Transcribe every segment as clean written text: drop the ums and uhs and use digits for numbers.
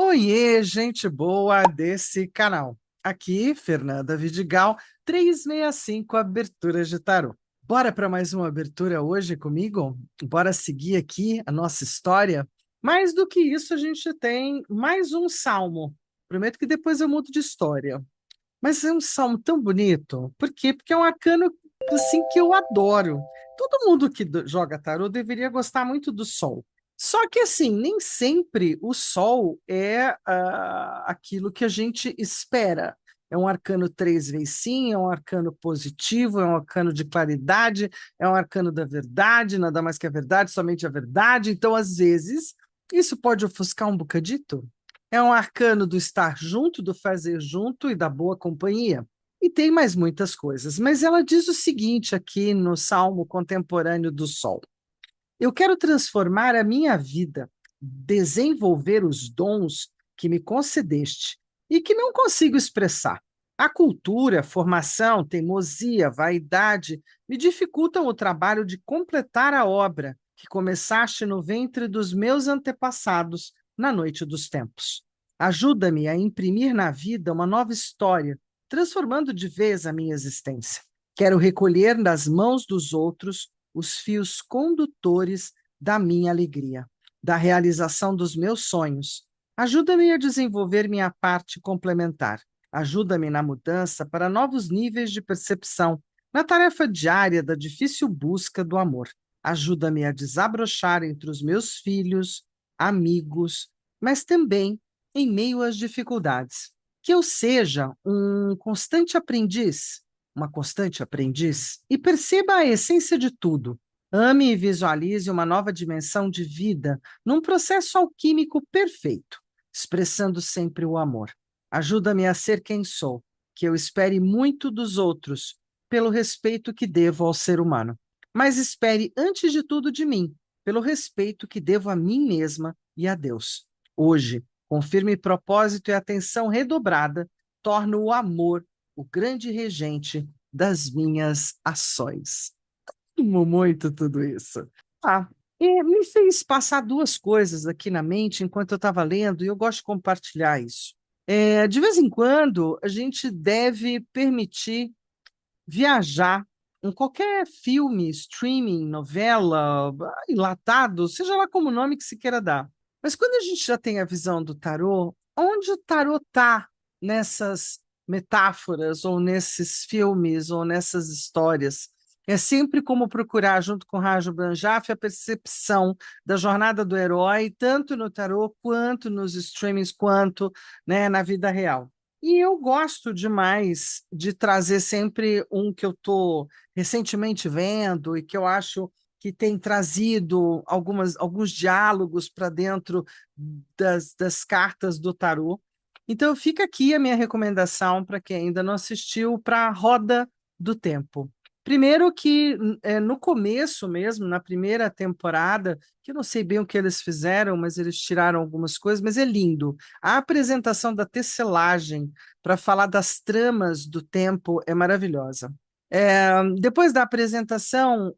Oiê, gente boa desse canal. Aqui, Fernanda Vidigal, 365 Aberturas de Tarô. Bora para mais uma abertura hoje comigo? Bora seguir aqui a nossa história? Mais do que isso, a gente tem mais um salmo. Prometo que depois eu mudo de história. Mas é um salmo tão bonito. Por quê? Porque é um arcano assim que eu adoro. Todo mundo que joga tarô deveria gostar muito do sol. Só que assim, nem sempre o sol é aquilo que a gente espera. É um arcano 3 vezes sim, é um arcano positivo, é um arcano de claridade, é um arcano da verdade, nada mais que a verdade, somente a verdade. Então, às vezes, isso pode ofuscar um bocadito. É um arcano do estar junto, do fazer junto e da boa companhia. E tem mais muitas coisas, mas ela diz o seguinte aqui no Salmo Contemporâneo do Sol: Eu quero transformar a minha vida, desenvolver os dons que me concedeste e que não consigo expressar. A cultura, formação, teimosia, vaidade me dificultam o trabalho de completar a obra que começaste no ventre dos meus antepassados na noite dos tempos. Ajuda-me a imprimir na vida uma nova história, transformando de vez a minha existência. Quero recolher das mãos dos outros os fios condutores da minha alegria, da realização dos meus sonhos. Ajuda-me a desenvolver minha parte complementar. Ajuda-me na mudança para novos níveis de percepção, na tarefa diária da difícil busca do amor. Ajuda-me a desabrochar entre os meus filhos, amigos, mas também em meio às dificuldades. Que eu seja um constante aprendiz, uma constante aprendiz, e perceba a essência de tudo. Ame e visualize uma nova dimensão de vida num processo alquímico perfeito, expressando sempre o amor. Ajuda-me a ser quem sou, que eu espere muito dos outros, pelo respeito que devo ao ser humano. Mas espere, antes de tudo, de mim, pelo respeito que devo a mim mesma e a Deus. Hoje, com firme propósito e atenção redobrada, torno o amor o grande regente das minhas ações. Amo muito tudo isso. Ah, e me fez passar duas coisas aqui na mente enquanto eu estava lendo, e eu gosto de compartilhar isso. De vez em quando, a gente deve permitir viajar em qualquer filme, streaming, novela, enlatado, seja lá como o nome que se queira dar. Mas quando a gente já tem a visão do tarô, onde o tarô está nessas metáforas, ou nesses filmes, ou nessas histórias? É sempre como procurar, junto com Rajo Banjaf, a percepção da jornada do herói, tanto no tarô, quanto nos streamings, quanto, né, na vida real. E eu gosto demais de trazer sempre um que eu estou recentemente vendo e que eu acho que tem trazido alguns diálogos para dentro das cartas do tarô. Então, fica aqui a minha recomendação para quem ainda não assistiu para a Roda do Tempo. Primeiro que no começo mesmo, na primeira temporada, que eu não sei bem o que eles fizeram, mas eles tiraram algumas coisas, mas é lindo. A apresentação da tecelagem para falar das tramas do tempo é maravilhosa. Depois da apresentação,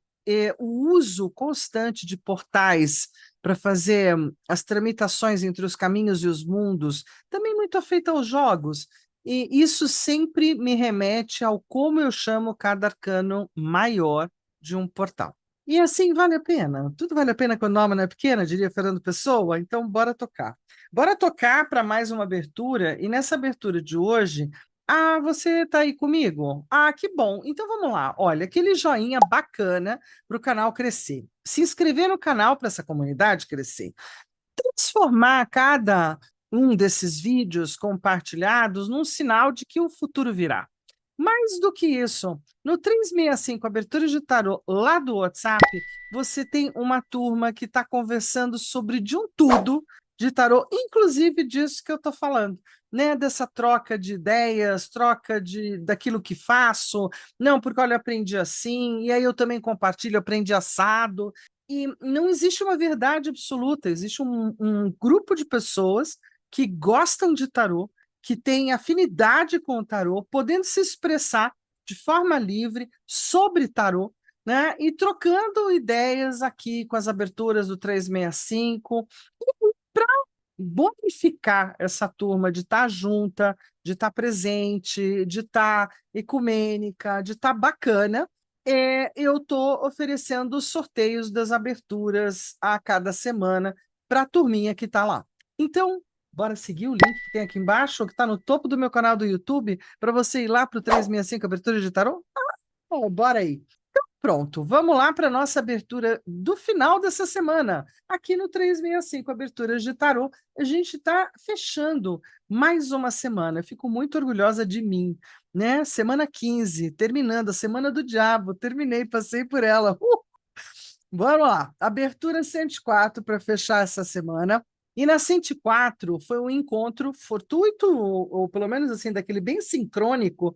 o uso constante de portais para fazer as tramitações entre os caminhos e os mundos, também muito afeito aos jogos. E isso sempre me remete ao como eu chamo cada arcano maior de um portal. E assim vale a pena. Tudo vale a pena quando a alma não é pequena, diria Fernando Pessoa. Então, bora tocar. Bora tocar para mais uma abertura. E nessa abertura de hoje, você está aí comigo? Que bom. Então vamos lá. Olha, aquele joinha bacana para o canal crescer. Se inscrever no canal para essa comunidade crescer. Transformar cada um desses vídeos compartilhados num sinal de que o futuro virá. Mais do que isso, no 365 Abertura de Tarô, lá do WhatsApp, você tem uma turma que está conversando sobre de um tudo de tarô, inclusive disso que eu estou falando, né? Dessa troca de ideias, troca daquilo que faço. Não, porque olha, eu aprendi assim, e aí eu também compartilho, aprendi assado. E não existe uma verdade absoluta, existe um grupo de pessoas que gostam de tarô, que têm afinidade com o tarô, podendo se expressar de forma livre sobre tarô, né? E trocando ideias aqui com as aberturas do 365, bonificar essa turma de estar junta, de estar presente, de estar ecumênica, de estar bacana, eu estou oferecendo os sorteios das aberturas a cada semana para a turminha que está lá. Então, bora seguir o link que tem aqui embaixo, que está no topo do meu canal do YouTube, para você ir lá para o 365 Abertura de Tarô? Bora aí. Pronto, vamos lá para a nossa abertura do final dessa semana. Aqui no 365 Aberturas de Tarô, a gente está fechando mais uma semana. Fico muito orgulhosa de mim, né? Semana 15, terminando, a semana do diabo. Terminei, passei por ela. Vamos lá, abertura 104 para fechar essa semana. E na 104 foi um encontro fortuito, ou pelo menos assim, daquele bem sincrônico,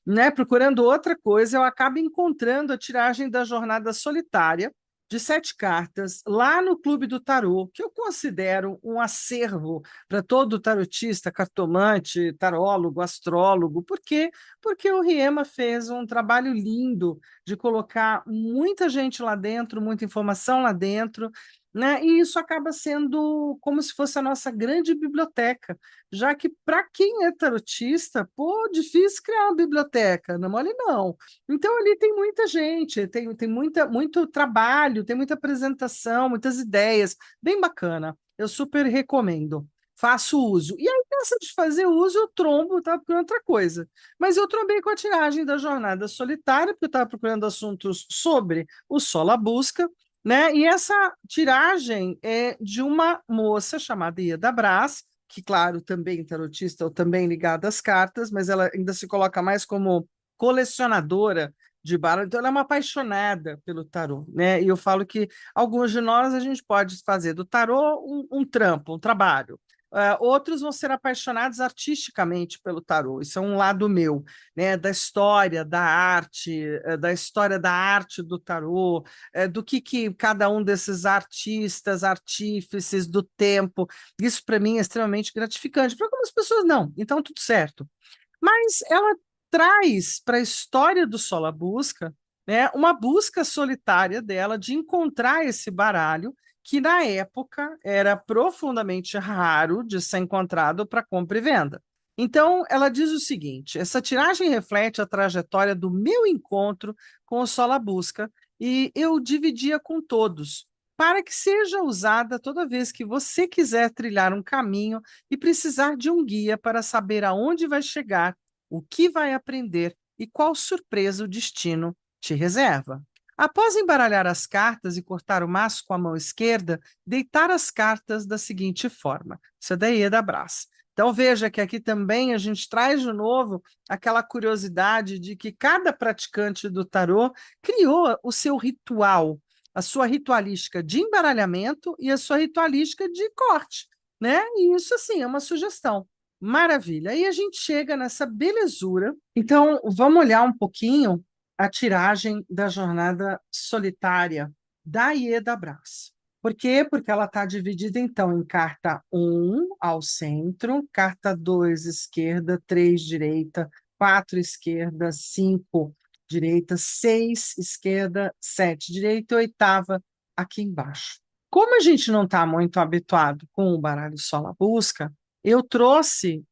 né? Procurando outra coisa, eu acabo encontrando a tiragem da Jornada Solitária, de 7 cartas, lá no Clube do Tarô, que eu considero um acervo para todo tarotista, cartomante, tarólogo, astrólogo. Por quê? Porque o Riema fez um trabalho lindo de colocar muita gente lá dentro, muita informação lá dentro, né? E isso acaba sendo como se fosse a nossa grande biblioteca, já que para quem é tarotista, pô, difícil criar uma biblioteca, não é mole não. Então ali tem muita gente, tem muito trabalho, tem muita apresentação, muitas ideias, bem bacana. Eu super recomendo. Faço uso. E aí, nessa de fazer uso, eu trombo, tá? Por outra coisa. Mas eu trombei com a tiragem da Jornada Solitária, porque eu estava procurando assuntos sobre o Sol à Busca, né? E essa tiragem é de uma moça chamada Ieda Brás, que, claro, também tarotista, ou também ligada às cartas, mas ela ainda se coloca mais como colecionadora de baralho, então ela é uma apaixonada pelo tarô, né? E eu falo que alguns de nós a gente pode fazer do tarô um trampo, um trabalho. Outros vão ser apaixonados artisticamente pelo tarô. Isso é um lado meu, né? Da história, da história da arte do tarô, do que cada um desses artistas, artífices do tempo. Isso para mim é extremamente gratificante. Para algumas pessoas não. Então tudo certo. Mas ela traz para a história do Sol à Busca, né, uma busca solitária dela de encontrar esse baralho que na época era profundamente raro de ser encontrado para compra e venda. Então, ela diz o seguinte: essa tiragem reflete a trajetória do meu encontro com o Sol à Busca e eu dividia com todos, para que seja usada toda vez que você quiser trilhar um caminho e precisar de um guia para saber aonde vai chegar, o que vai aprender e qual surpresa o destino te reserva. Após embaralhar as cartas e cortar o maço com a mão esquerda, deitar as cartas da seguinte forma. Isso daí é da Brás. Então veja que aqui também a gente traz de novo aquela curiosidade de que cada praticante do tarô criou o seu ritual, a sua ritualística de embaralhamento e a sua ritualística de corte, né? E isso assim é uma sugestão. Maravilha. Aí a gente chega nessa belezura. Então, vamos olhar um pouquinho a tiragem da Jornada Solitária da Ieda Brás. Por quê? Porque ela está dividida, então, em carta 1 ao centro, carta 2 esquerda, 3 direita, 4 esquerda, 5 direita, 6 esquerda, 7 direita e oitava aqui embaixo. Como a gente não está muito habituado com o baralho Sol à Busca, eu trouxe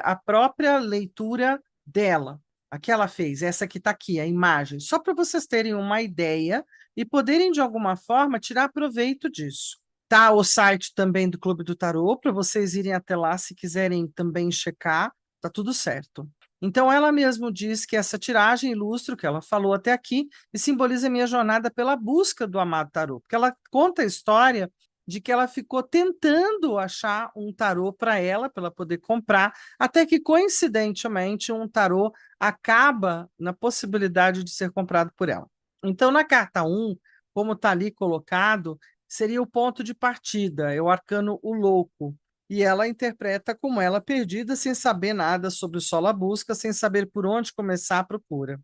a própria leitura dela, a que ela fez, essa que está aqui, a imagem, só para vocês terem uma ideia e poderem, de alguma forma, tirar proveito disso. Tá o site também do Clube do Tarô, para vocês irem até lá se quiserem também checar, tá tudo certo. Então, ela mesmo diz que essa tiragem ilustra o que ela falou até aqui e simboliza a minha jornada pela busca do amado tarô, porque ela conta a história de que ela ficou tentando achar um tarô para ela poder comprar, até que, coincidentemente, um tarô acaba na possibilidade de ser comprado por ela. Então, na carta 1, como está ali colocado, seria o ponto de partida, é o arcano o louco. E ela interpreta como ela perdida, sem saber nada sobre o Sol à Busca, sem saber por onde começar a procura.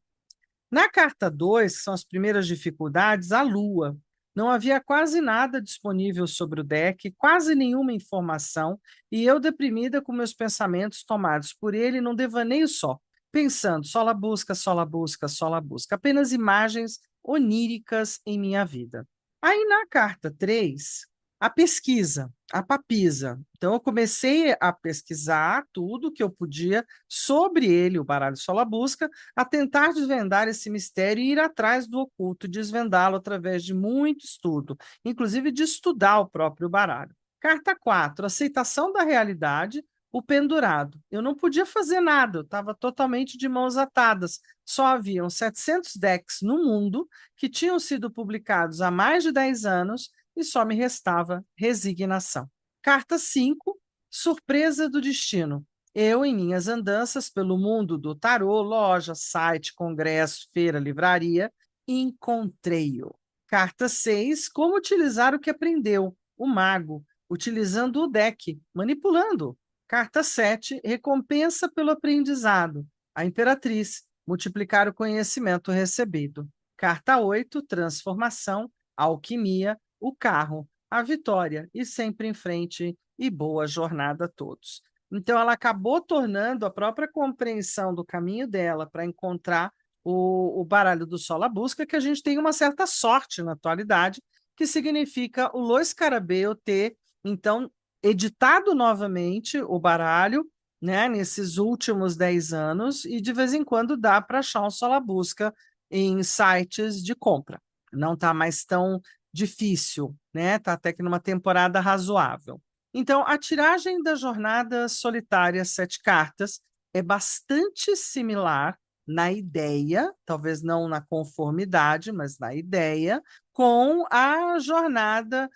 Na carta 2, que são as primeiras dificuldades, a Lua. Não havia quase nada disponível sobre o deck, quase nenhuma informação, e eu deprimida com meus pensamentos tomados por ele num devaneio só, pensando, só a busca, só a busca, só a busca, apenas imagens oníricas em minha vida. Aí na carta 3, A pesquisa, a papisa. Então, eu comecei a pesquisar tudo que eu podia sobre ele, o baralho Solabusca, a tentar desvendar esse mistério e ir atrás do oculto, desvendá-lo através de muito estudo, inclusive de estudar o próprio baralho. Carta 4, aceitação da realidade, o pendurado. Eu não podia fazer nada, eu estava totalmente de mãos atadas. Só haviam 700 decks no mundo que tinham sido publicados há mais de 10 anos e só me restava resignação. Carta 5, surpresa do destino. Eu, em minhas andanças pelo mundo do tarô, loja, site, congresso, feira, livraria, encontrei-o. Carta 6, como utilizar o que aprendeu, o mago, utilizando o deck, manipulando. Carta 7, recompensa pelo aprendizado, a imperatriz, multiplicar o conhecimento recebido. Carta 8, transformação, alquimia, o carro, a vitória e sempre em frente e boa jornada a todos. Então, ela acabou tornando a própria compreensão do caminho dela para encontrar o baralho do Solabusca, que a gente tem uma certa sorte na atualidade, que significa o Lois Carabeo ter, então, editado novamente o baralho, né, nesses últimos 10 anos, e de vez em quando dá para achar um Solabusca em sites de compra. Não está mais tão difícil, né? Está até que numa temporada razoável. Então, a tiragem da jornada solitária 7 cartas é bastante similar na ideia, talvez não na conformidade, mas na ideia, com a jornada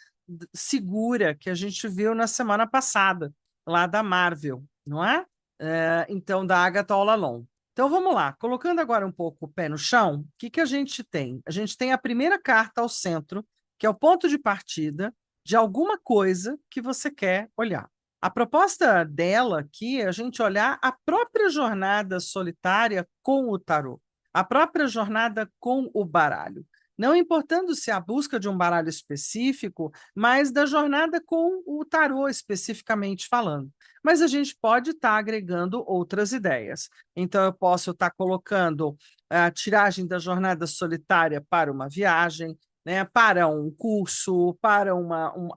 segura que a gente viu na semana passada, lá da Marvel, não é? Então, da Agatha All Along. Então vamos lá, colocando agora um pouco o pé no chão, o que, que a gente tem? A gente tem a primeira carta ao centro, que é o ponto de partida de alguma coisa que você quer olhar. A proposta dela aqui é a gente olhar a própria jornada solitária com o tarô, a própria jornada com o baralho. Não importando se é a busca de um baralho específico, mas da jornada com o tarô especificamente falando. Mas a gente pode estar agregando outras ideias. Então, eu posso estar colocando a tiragem da jornada solitária para uma viagem, né, para um curso, para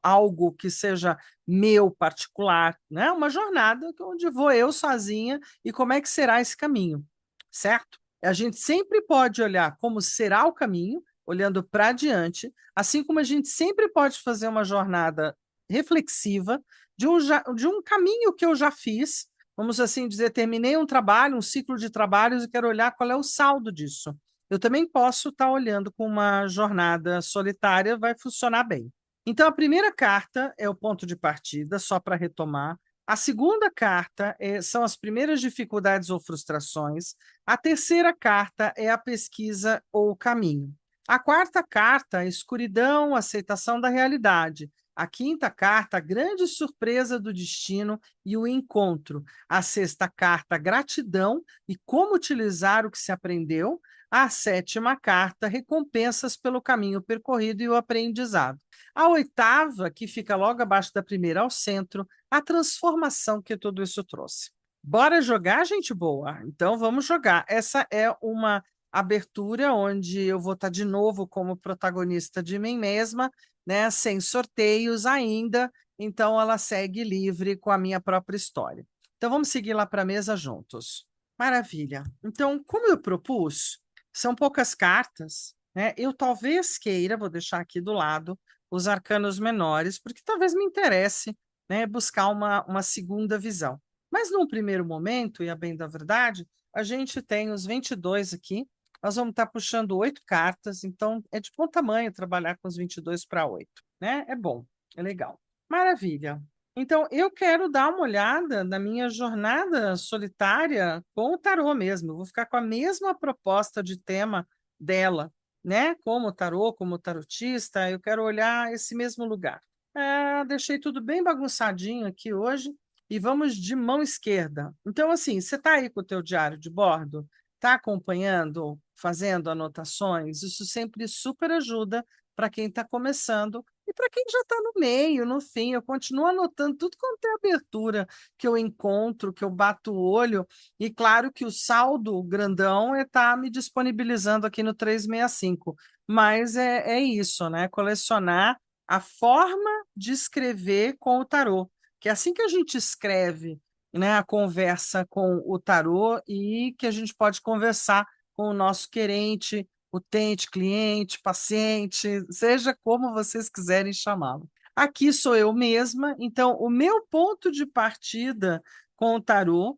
algo que seja meu particular, né, uma jornada onde vou eu sozinha e como é que será esse caminho, certo? A gente sempre pode olhar como será o caminho, olhando para diante, assim como a gente sempre pode fazer uma jornada reflexiva de um caminho que eu já fiz, vamos assim dizer, terminei um trabalho, um ciclo de trabalhos e quero olhar qual é o saldo disso. Eu também posso estar olhando com uma jornada solitária, vai funcionar bem. Então, a primeira carta é o ponto de partida, só para retomar. A segunda carta são as primeiras dificuldades ou frustrações. A terceira carta é a pesquisa ou o caminho. A quarta carta, escuridão, aceitação da realidade. A quinta carta, a grande surpresa do destino e o encontro. A sexta carta, gratidão e como utilizar o que se aprendeu. A sétima carta, recompensas pelo caminho percorrido e o aprendizado. A oitava, que fica logo abaixo da primeira, ao centro, a transformação que tudo isso trouxe. Bora jogar, gente boa? Então vamos jogar. Essa é uma abertura onde eu vou estar de novo como protagonista de mim mesma, né, sem sorteios ainda, então ela segue livre com a minha própria história. Então vamos seguir lá para a mesa juntos. Maravilha. Então, como eu propus, são poucas cartas, né? Eu talvez queira, vou deixar aqui do lado, os arcanos menores, porque talvez me interesse, né, buscar uma segunda visão. Mas num primeiro momento, e a bem da verdade, a gente tem os 22 aqui, nós vamos estar puxando 8 cartas, então é de bom tamanho trabalhar com os 22 para 8, né? É bom, é legal. Maravilha. Então, eu quero dar uma olhada na minha jornada solitária com o tarô mesmo. Eu vou ficar com a mesma proposta de tema dela, né? Como tarô, como tarotista, eu quero olhar esse mesmo lugar. Deixei tudo bem bagunçadinho aqui hoje e vamos de mão esquerda. Então, assim, você está aí com o teu diário de bordo? Está acompanhando, fazendo anotações? Isso sempre super ajuda para quem está começando e para quem já está no meio, no fim. Eu continuo anotando tudo quanto é abertura que eu encontro, que eu bato o olho, e claro que o saldo grandão está me disponibilizando aqui no 365. Mas é isso, né? Colecionar a forma de escrever com o tarô, que é assim que a gente escreve, né, a conversa com o tarô e que a gente pode conversar com o nosso querente, utente, cliente, paciente, seja como vocês quiserem chamá-lo. Aqui sou eu mesma, então o meu ponto de partida com o tarô,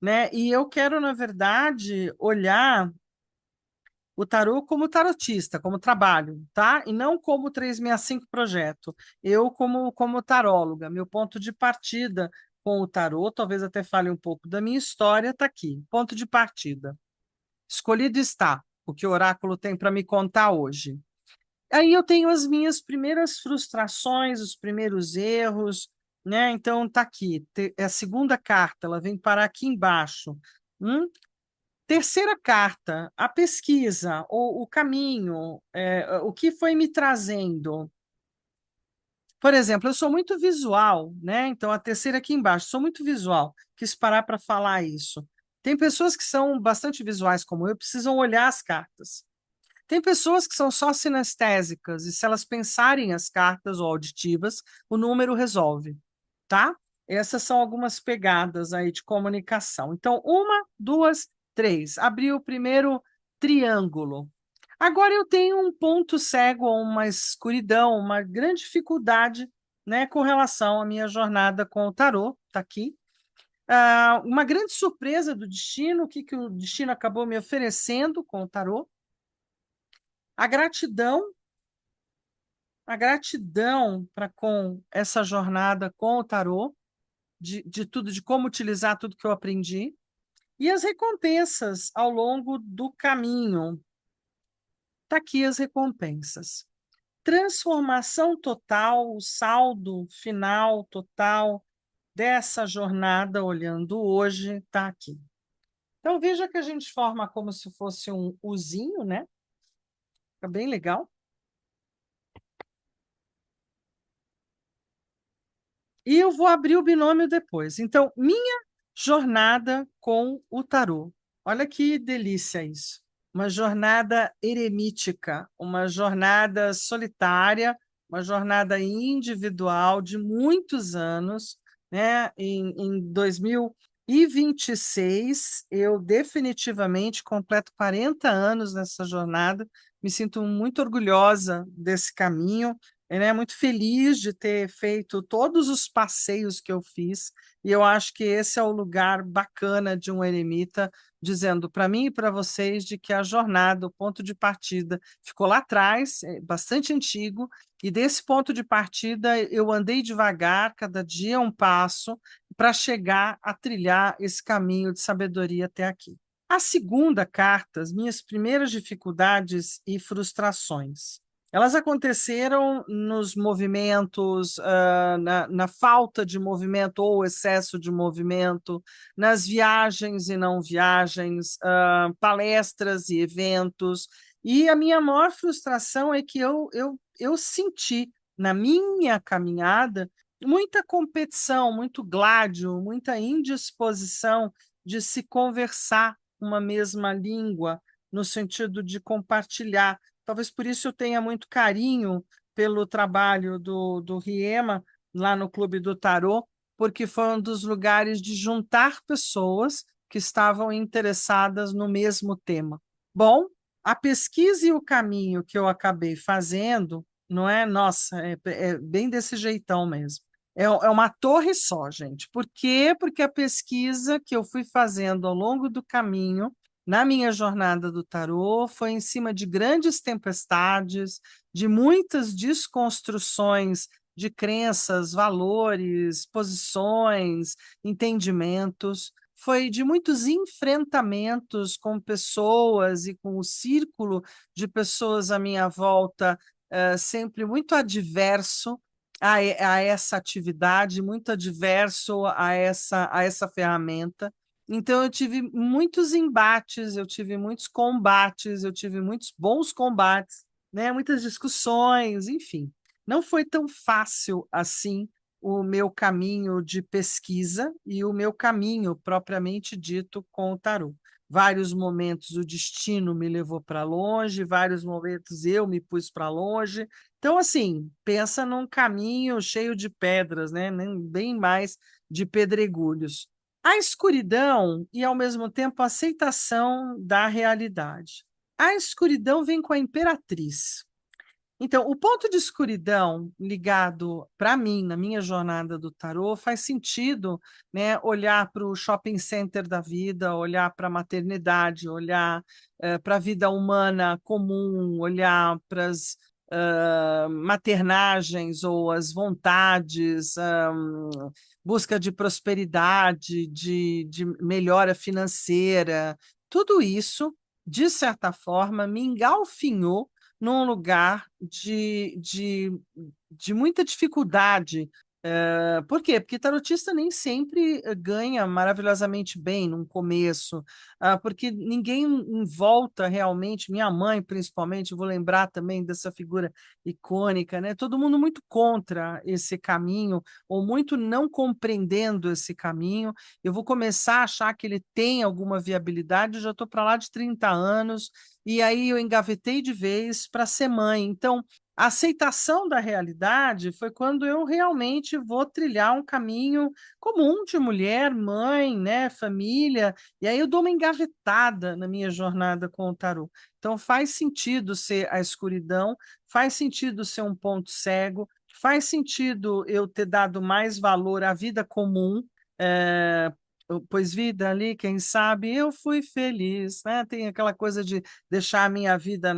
né? E eu quero, na verdade, olhar o tarô como tarotista, como trabalho, tá? E não como 365 projeto. Eu como taróloga, meu ponto de partida com o tarô, talvez até fale um pouco da minha história, está aqui. Ponto de partida. Escolhido está o que o oráculo tem para me contar hoje. Aí eu tenho as minhas primeiras frustrações, os primeiros erros, né? Então tá aqui, é a segunda carta, ela vem parar aqui embaixo. Terceira carta, a pesquisa, o caminho, o que foi me trazendo. Por exemplo, eu sou muito visual, né? Então a terceira aqui embaixo, sou muito visual. Quis parar para falar isso. Tem pessoas que são bastante visuais como eu, precisam olhar as cartas. Tem pessoas que são só sinestésicas, e se elas pensarem as cartas ou auditivas, o número resolve, tá? Essas são algumas pegadas aí de comunicação. Então, uma, duas, três. Abri o primeiro triângulo. Agora eu tenho um ponto cego, uma escuridão, uma grande dificuldade, né, com relação à minha jornada com o tarô, tá aqui. Uma grande surpresa do destino, o que, que o destino acabou me oferecendo com o tarô. A gratidão, a gratidão para com essa jornada com o tarô, de tudo, de como utilizar tudo que eu aprendi, e as recompensas ao longo do caminho. Está aqui as recompensas. Transformação total, o saldo final total dessa jornada, olhando hoje, está aqui. Então, veja que a gente forma como se fosse um uzinho, né? Fica bem legal. E eu vou abrir o binômio depois. Então, minha jornada com o tarô. Olha que delícia isso. Uma jornada eremítica, uma jornada solitária, uma jornada individual de muitos anos, né? Em 2026, eu definitivamente completo 40 anos nessa jornada. Me sinto muito orgulhosa desse caminho, né, muito feliz de ter feito todos os passeios que eu fiz, e eu acho que esse é o lugar bacana de um eremita, dizendo para mim e para vocês de que a jornada, o ponto de partida, ficou lá atrás, é bastante antigo, e desse ponto de partida eu andei devagar, cada dia um passo, para chegar a trilhar esse caminho de sabedoria até aqui. A segunda carta, as minhas primeiras dificuldades e frustrações. Elas aconteceram nos movimentos, na falta de movimento ou excesso de movimento, nas viagens e não viagens, palestras e eventos. E a minha maior frustração é que eu senti na minha caminhada muita competição, muito gládio, muita indisposição de se conversar uma mesma língua, no sentido de compartilhar. Talvez por isso eu tenha muito carinho pelo trabalho do Riema, lá no Clube do Tarô, porque foi um dos lugares de juntar pessoas que estavam interessadas no mesmo tema. Bom, a pesquisa e o caminho que eu acabei fazendo, não é? Nossa, é bem desse jeitão mesmo. É uma torre só, gente. Por quê? Porque a pesquisa que eu fui fazendo ao longo do caminho na minha jornada do tarô foi em cima de grandes tempestades, de muitas desconstruções de crenças, valores, posições, entendimentos. Foi de muitos enfrentamentos com pessoas e com o círculo de pessoas à minha volta, sempre muito adverso a essa atividade, muito adverso a essa ferramenta. Então, eu tive muitos embates, eu tive muitos combates, eu tive muitos bons combates, né? Muitas discussões, enfim. Não foi tão fácil assim o meu caminho de pesquisa e o meu caminho propriamente dito com o tarô. Vários momentos o destino me levou para longe, vários momentos eu me pus para longe. Então, assim, pensa num caminho cheio de pedras, né? Bem mais de pedregulhos. A escuridão e, ao mesmo tempo, a aceitação da realidade. A escuridão vem com a imperatriz. Então, o ponto de escuridão ligado para mim, na minha jornada do tarô, faz sentido, né, olhar para o shopping center da vida, olhar para a maternidade, olhar para a vida humana comum, olhar para as maternagens ou as vontades, busca de prosperidade, de melhora financeira. Tudo isso, de certa forma, me engalfinhou num lugar de muita dificuldade. Por quê? Porque tarotista nem sempre ganha maravilhosamente bem no começo, porque ninguém em volta realmente, minha mãe principalmente, vou lembrar também dessa figura icônica, né? Todo mundo muito contra esse caminho, ou muito não compreendendo esse caminho. Eu vou começar a achar que ele tem alguma viabilidade, eu já estou para lá de 30 anos, e aí eu engavetei de vez para ser mãe. Então, a aceitação da realidade foi quando eu realmente vou trilhar um caminho comum de mulher, mãe, né, família, e aí eu dou uma engavetada na minha jornada com o tarô. Então faz sentido ser a escuridão, faz sentido ser um ponto cego, faz sentido eu ter dado mais valor à vida comum, é, pois vida ali, quem sabe, eu fui feliz, né? Tem aquela coisa de deixar a minha vida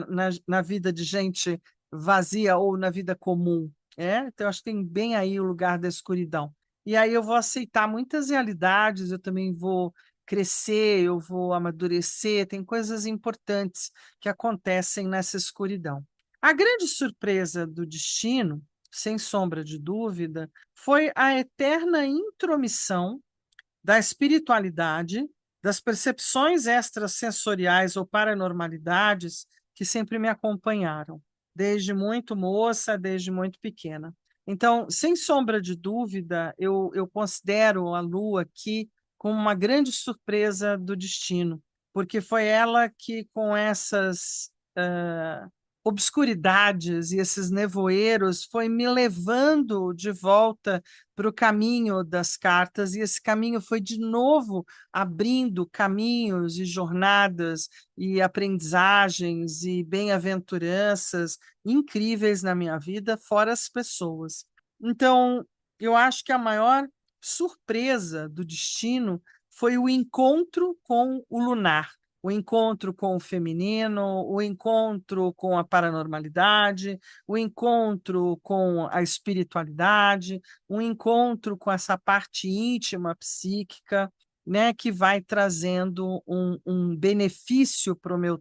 na vida de gente vazia ou na vida comum. Então, acho que tem bem aí o lugar da escuridão. E aí eu vou aceitar muitas realidades, eu também vou crescer, eu vou amadurecer, tem coisas importantes que acontecem nessa escuridão. A grande surpresa do destino, sem sombra de dúvida, foi a eterna intromissão da espiritualidade, das percepções extrasensoriais ou paranormalidades que sempre me acompanharam, desde muito moça, desde muito pequena. Então, sem sombra de dúvida, eu considero a Lua aqui como uma grande surpresa do destino, porque foi ela que, com essas obscuridades e esses nevoeiros, foi me levando de volta para o caminho das cartas, e esse caminho foi de novo abrindo caminhos e jornadas e aprendizagens e bem-aventuranças incríveis na minha vida, fora as pessoas. Então, eu acho que a maior surpresa do destino foi o encontro com o lunar, o encontro com o feminino, o encontro com a paranormalidade, o encontro com a espiritualidade, um encontro com essa parte íntima, psíquica, né, que vai trazendo um benefício para o meu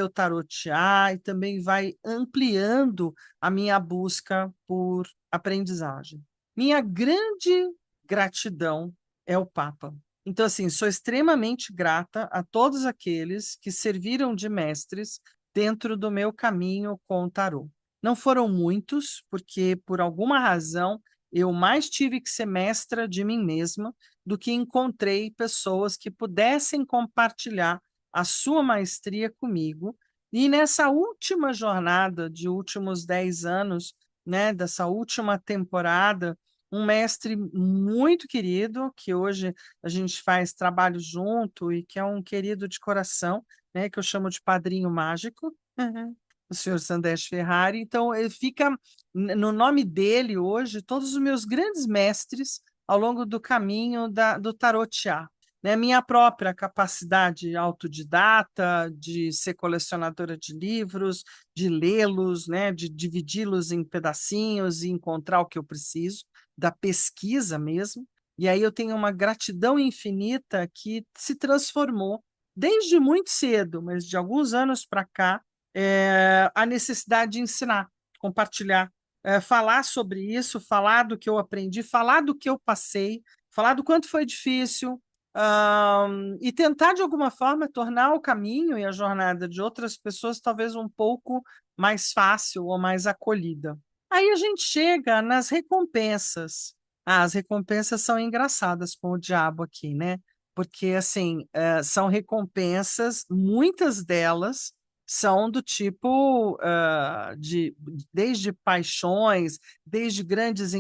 tarotear, e também vai ampliando a minha busca por aprendizagem. Minha grande gratidão é o Papa. Então, assim, sou extremamente grata a todos aqueles que serviram de mestres dentro do meu caminho com o tarô. Não foram muitos, porque por alguma razão eu mais tive que ser mestra de mim mesma do que encontrei pessoas que pudessem compartilhar a sua maestria comigo. E nessa última jornada de últimos 10 anos, né, dessa última temporada, um mestre muito querido, que hoje a gente faz trabalho junto e que é um querido de coração, né, que eu chamo de padrinho mágico, o senhor Sandesh Ferrari. Então, ele fica no nome dele hoje todos os meus grandes mestres ao longo do caminho do tarotear. Né, minha própria capacidade autodidata de ser colecionadora de livros, de lê-los, né, de dividi-los em pedacinhos e encontrar o que eu preciso, da pesquisa mesmo. E aí eu tenho uma gratidão infinita que se transformou desde muito cedo, mas de alguns anos para cá, a necessidade de ensinar, compartilhar, falar sobre isso, falar do que eu aprendi, falar do que eu passei, falar do quanto foi difícil, e tentar, de alguma forma, tornar o caminho e a jornada de outras pessoas talvez um pouco mais fácil ou mais acolhida. Aí a gente chega nas recompensas. As recompensas são engraçadas com o diabo aqui, né? Porque, assim, são recompensas, muitas delas são do tipo desde paixões, desde grandes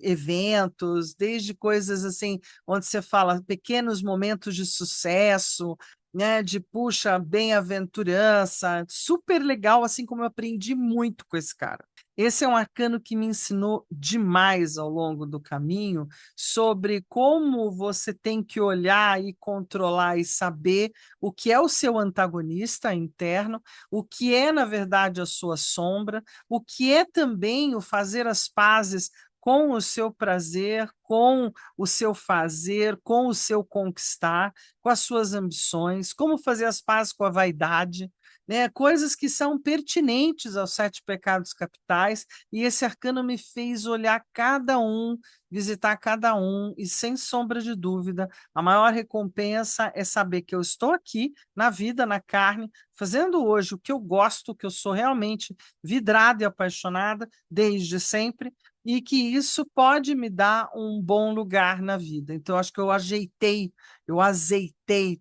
eventos, desde coisas assim, onde você fala pequenos momentos de sucesso, né, de puxa, bem-aventurança, super legal, assim como eu aprendi muito com esse cara. Esse é um arcano que me ensinou demais ao longo do caminho sobre como você tem que olhar e controlar e saber o que é o seu antagonista interno, o que é, na verdade, a sua sombra, o que é também o fazer as pazes com o seu prazer, com o seu fazer, com o seu conquistar, com as suas ambições, como fazer as pazes com a vaidade, né? Coisas que são pertinentes aos 7 pecados capitais, e esse arcano me fez olhar cada um, visitar cada um, e sem sombra de dúvida, a maior recompensa é saber que eu estou aqui, na vida, na carne, fazendo hoje o que eu gosto, o que eu sou realmente vidrada e apaixonada desde sempre, e que isso pode me dar um bom lugar na vida. Então, acho que eu azeitei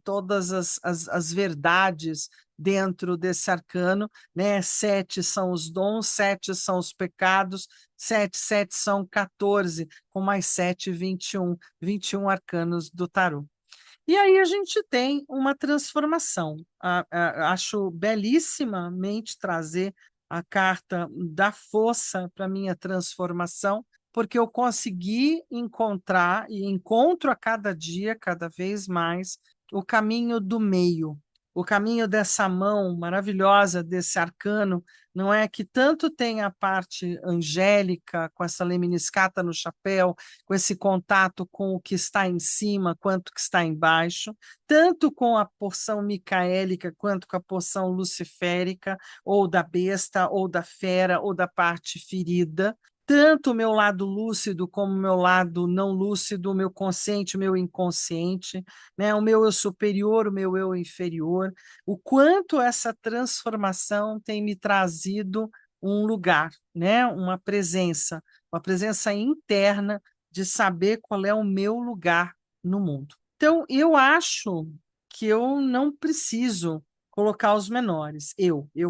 todas as verdades dentro desse arcano, né? 7 são os dons, 7 são os pecados, 7 são 14, com mais 7, 21, 21 arcanos do tarô. E aí a gente tem uma transformação. Acho belíssimamente trazer a carta da força para minha transformação, porque eu consegui encontrar e encontro a cada dia, cada vez mais, o caminho do meio, o caminho dessa mão maravilhosa, desse arcano, não é que tanto tem a parte angélica, com essa lemniscata no chapéu, com esse contato com o que está em cima quanto que está embaixo, tanto com a porção micaélica quanto com a porção luciférica, ou da besta, ou da fera, ou da parte ferida, tanto o meu lado lúcido como o meu lado não lúcido, o meu consciente, o meu inconsciente, né? O meu eu superior, o meu eu inferior, o quanto essa transformação tem me trazido um lugar, né? Uma presença interna de saber qual é o meu lugar no mundo. Então, eu acho que eu não preciso colocar os menores,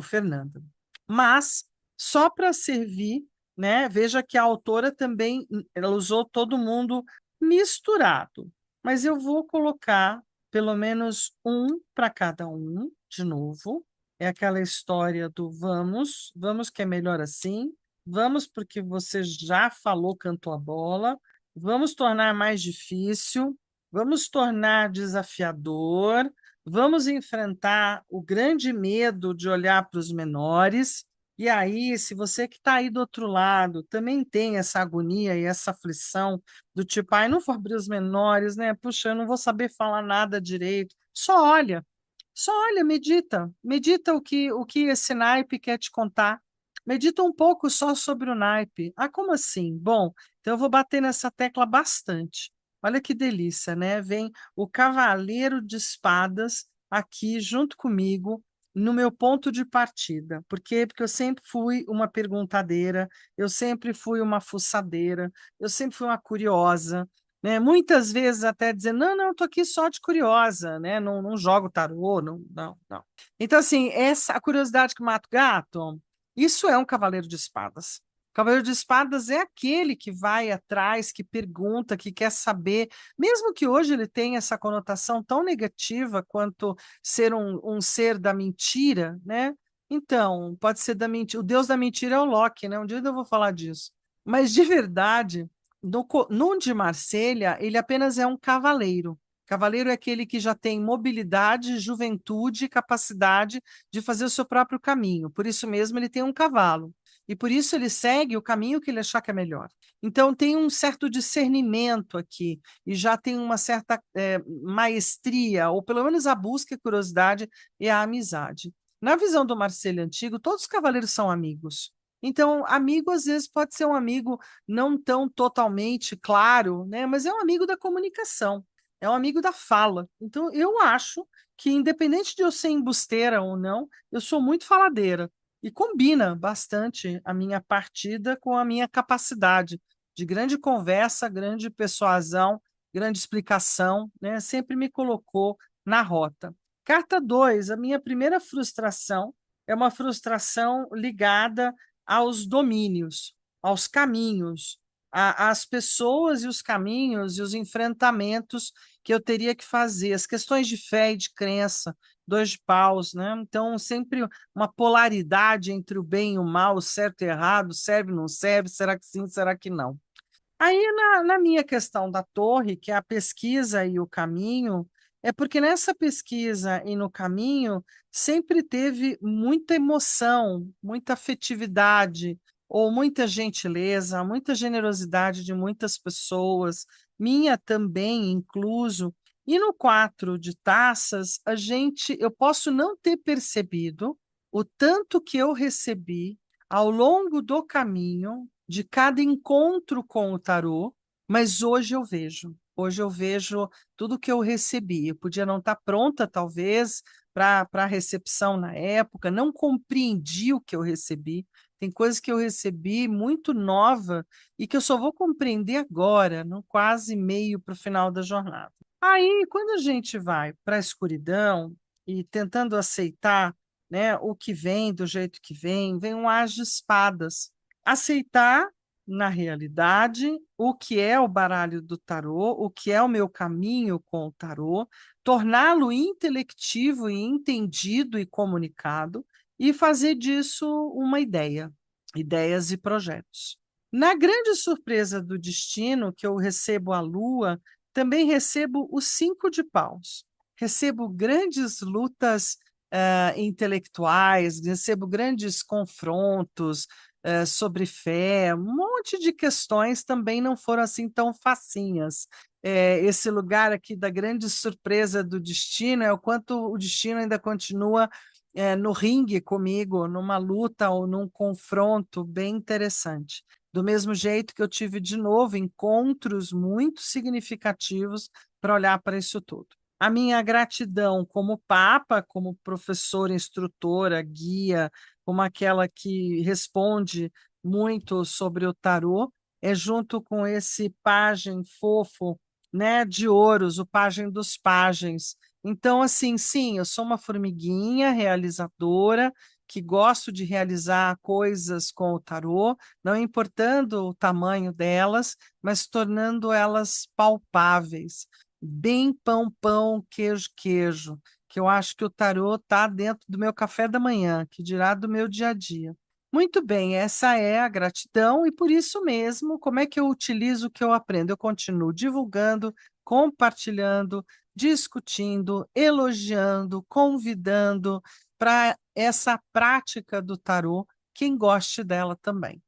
Fernanda. Mas, só para servir, né? Veja que a autora também, ela usou todo mundo misturado, mas eu vou colocar pelo menos um para cada um, de novo. É aquela história do vamos, vamos que é melhor assim, vamos porque você já falou, cantou a bola, vamos tornar mais difícil, vamos tornar desafiador, vamos enfrentar o grande medo de olhar para os menores. E aí, se você que está aí do outro lado também tem essa agonia e essa aflição do tipo, ai, não vou abrir os menores, né? Puxa, eu não vou saber falar nada direito. Só olha, medita, medita o que esse naipe quer te contar. Medita um pouco só sobre o naipe. Ah, como assim? Bom, então eu vou bater nessa tecla bastante. Olha que delícia, né? Vem o Cavaleiro de Espadas aqui junto comigo no meu ponto de partida. Por quê? Porque eu sempre fui uma perguntadeira, eu sempre fui uma fuçadeira, eu sempre fui uma curiosa, né? Muitas vezes até dizendo, não, não, estou aqui só de curiosa, né? Não, não jogo tarô, não, não, não. Então, assim, a curiosidade que mata o gato, isso é um cavaleiro de espadas. Cavaleiro de espadas é aquele que vai atrás, que pergunta, que quer saber, mesmo que hoje ele tenha essa conotação tão negativa quanto ser um ser da mentira, né? Então, pode ser da mentira. O deus da mentira é o Loki, né? Um dia eu vou falar disso. Mas de verdade, no de Marselha, ele apenas é um cavaleiro. Cavaleiro é aquele que já tem mobilidade, juventude, capacidade de fazer o seu próprio caminho. Por isso mesmo, ele tem um cavalo. E por isso ele segue o caminho que ele achar que é melhor. Então, tem um certo discernimento aqui, e já tem uma certa maestria, ou pelo menos a busca, a curiosidade e a amizade. Na visão do Marselha antigo, todos os cavaleiros são amigos. Então, amigo às vezes pode ser um amigo não tão totalmente claro, né? Mas é um amigo da comunicação, é um amigo da fala. Então, eu acho que, independente de eu ser embusteira ou não, eu sou muito faladeira. E combina bastante a minha partida com a minha capacidade de grande conversa, grande persuasão, grande explicação, né? Sempre me colocou na rota. Carta 2, a minha primeira frustração é uma frustração ligada aos domínios, aos caminhos, às pessoas e os caminhos e os enfrentamentos que eu teria que fazer, as questões de fé e de crença, dois de paus, né? Então, sempre uma polaridade entre o bem e o mal, o certo e errado, serve, não serve, será que sim, será que não? Aí, na minha questão da torre, que é a pesquisa e o caminho, é porque nessa pesquisa e no caminho sempre teve muita emoção, muita afetividade, ou muita gentileza, muita generosidade de muitas pessoas, minha também incluso. E no quatro de taças, eu posso não ter percebido o tanto que eu recebi ao longo do caminho, de cada encontro com o tarô, mas hoje eu vejo. Hoje eu vejo tudo que eu recebi. Eu podia não estar pronta, talvez, para a recepção na época, não compreendi o que eu recebi. Tem coisas que eu recebi muito nova e que eu só vou compreender agora, no quase meio para o final da jornada. Aí, quando a gente vai para a escuridão e tentando aceitar, né, o que vem do jeito que vem um as de espadas. Aceitar, na realidade, o que é o baralho do tarô, o que é o meu caminho com o tarô, torná-lo intelectivo e entendido e comunicado, e fazer disso uma ideia, ideias e projetos. Na grande surpresa do destino, que eu recebo a lua, também recebo os cinco de paus. Recebo grandes lutas intelectuais, recebo grandes confrontos sobre fé, um monte de questões também não foram assim tão facinhas. Esse lugar aqui da grande surpresa do destino é o quanto o destino ainda continua no ringue comigo, numa luta ou num confronto bem interessante. Do mesmo jeito que eu tive de novo encontros muito significativos para olhar para isso tudo. A minha gratidão como papa, como professora, instrutora, guia, como aquela que responde muito sobre o tarô, é junto com esse pajem fofo, né, de ouros, o pajem dos pajens. Então, assim, sim, eu sou uma formiguinha realizadora, que gosto de realizar coisas com o tarô, não importando o tamanho delas, mas tornando elas palpáveis, bem pão, pão, queijo, queijo, que eu acho que o tarô está dentro do meu café da manhã, que dirá do meu dia a dia. Muito bem, essa é a gratidão, e por isso mesmo, como é que eu utilizo o que eu aprendo? Eu continuo divulgando, compartilhando, discutindo, elogiando, convidando para essa prática do tarô, quem goste dela também.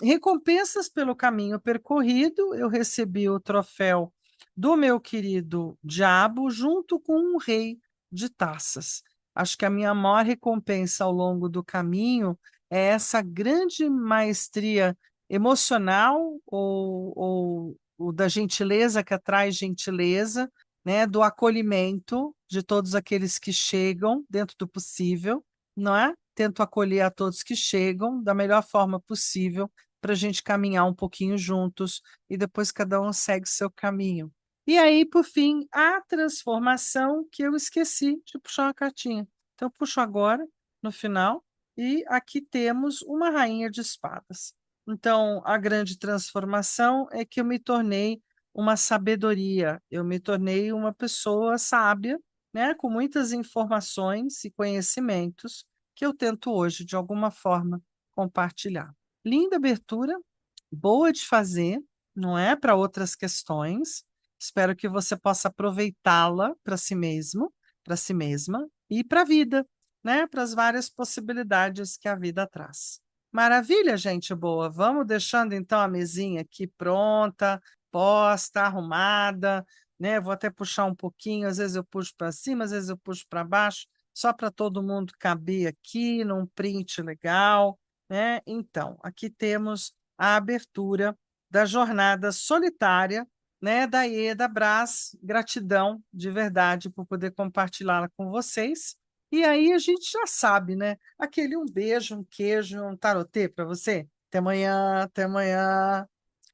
Recompensas pelo caminho percorrido, eu recebi o troféu do meu querido diabo junto com um rei de taças. Acho que a minha maior recompensa ao longo do caminho é essa grande maestria emocional ou da gentileza que atrai gentileza, né, do acolhimento de todos aqueles que chegam dentro do possível, não é? Tento acolher a todos que chegam da melhor forma possível para a gente caminhar um pouquinho juntos e depois cada um segue seu caminho. E aí, por fim, a transformação que eu esqueci de puxar uma cartinha. Então, eu puxo agora, no final, e aqui temos uma rainha de espadas. Então, a grande transformação é que eu me tornei uma sabedoria, eu me tornei uma pessoa sábia, né, com muitas informações e conhecimentos que eu tento hoje, de alguma forma, compartilhar. Linda abertura, boa de fazer, não é? Para outras questões. Espero que você possa aproveitá-la para si mesmo, para si mesma e para a vida, né? Para as várias possibilidades que a vida traz. Maravilha, gente boa. Vamos deixando então a mesinha aqui pronta, posta, arrumada, né? Vou até puxar um pouquinho, às vezes eu puxo para cima, às vezes eu puxo para baixo, só para todo mundo caber aqui num print legal, né? Então, aqui temos a abertura da jornada solitária, né, da Ieda Brás. Gratidão de verdade por poder compartilhá-la com vocês. E aí a gente já sabe, né? Aquele um beijo, um queijo, um tarotê para você. Até amanhã, até amanhã.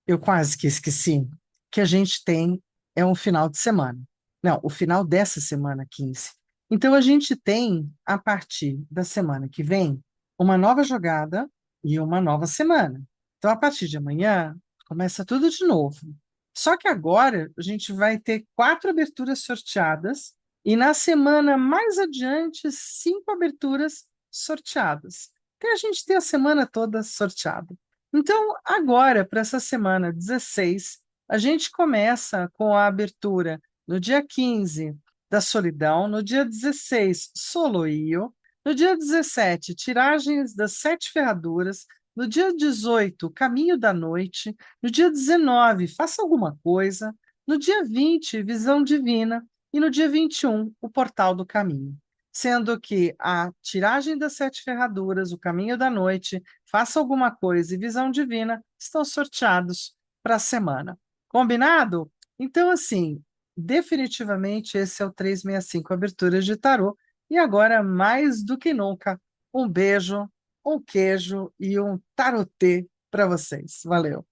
Eu quase que esqueci que a gente tem um final de semana. Não, o final dessa semana, 15. Então, a gente tem, a partir da semana que vem, uma nova jogada e uma nova semana. Então, a partir de amanhã, começa tudo de novo. Só que agora a gente vai ter 4 aberturas sorteadas e na semana mais adiante, 5 aberturas sorteadas. Então, a gente tem a semana toda sorteada. Então, agora, para essa semana 16, a gente começa com a abertura no dia 15 da Solidão, no dia 16, Soloio, no dia 17, Tiragens das Sete Ferraduras, no dia 18, Caminho da Noite, no dia 19, Faça Alguma Coisa, no dia 20, Visão Divina, e no dia 21, O Portal do Caminho. Sendo que a Tiragem das Sete Ferraduras, O Caminho da Noite, Faça Alguma Coisa e Visão Divina estão sorteados para a semana. Combinado? Então, assim, definitivamente esse é o 365 Aberturas de Tarô. E agora, mais do que nunca, um beijo, um queijo e um tarotê para vocês. Valeu!